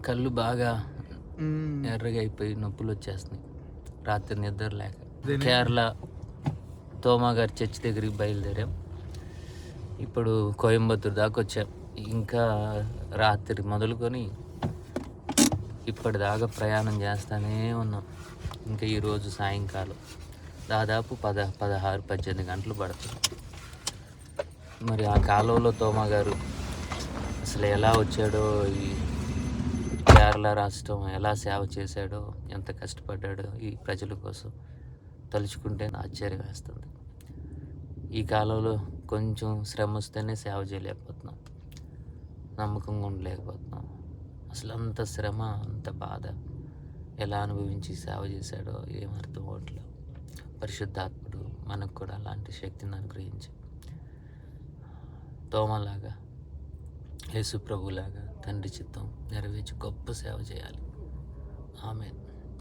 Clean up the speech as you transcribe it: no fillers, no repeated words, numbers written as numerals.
కళ్ళు బాగా హ్మ్. ఎర్రగా అయిపోయి నొప్పులు వచ్చేస్తున్నాయి రాత్రి నిద్ర లేక. కేరళ తోమా గారి చర్చ్ దగ్గరికి బయలుదేరాం. ఇప్పుడు కోయంబత్తూరు దాకా వచ్చాం. ఇంకా రాత్రి మొదలుకొని ఇప్పటిదాకా ప్రయాణం చేస్తూనే ఉన్నాం. ఇంకా ఈరోజు సాయంకాలం దాదాపు 16-18 గంటలు పడుతుంది. మరి ఆ కాలంలో తోమా గారు అసలు ఎలా వచ్చాడో, ఈ కేరళ రాష్ట్రం ఎలా సేవ చేశాడో, ఎంత కష్టపడ్డాడో ఈ ప్రజల కోసం తలుచుకుంటే ఆశ్చర్యం వేస్తుంది. ఈ కాలంలో కొంచెం శ్రమ వస్తేనే సేవ చేయలేకపోతున్నాం, నమ్మకంగా ఉండలేకపోతున్నాం. అసలు అంత శ్రమ, అంత బాధ ఎలా అనుభవించి సేవ చేశాడో ఏమర్థం అవ్వట్లేదు. పరిశుద్ధాత్ముడు మనకు కూడా అలాంటి శక్తిని అనుగ్రహించి తోమలాగా, యేసు ప్రభులాగా తండ్రి చిత్తం నెరవేర్చి గొప్ప సేవ చేయాలి. ఆమేన్.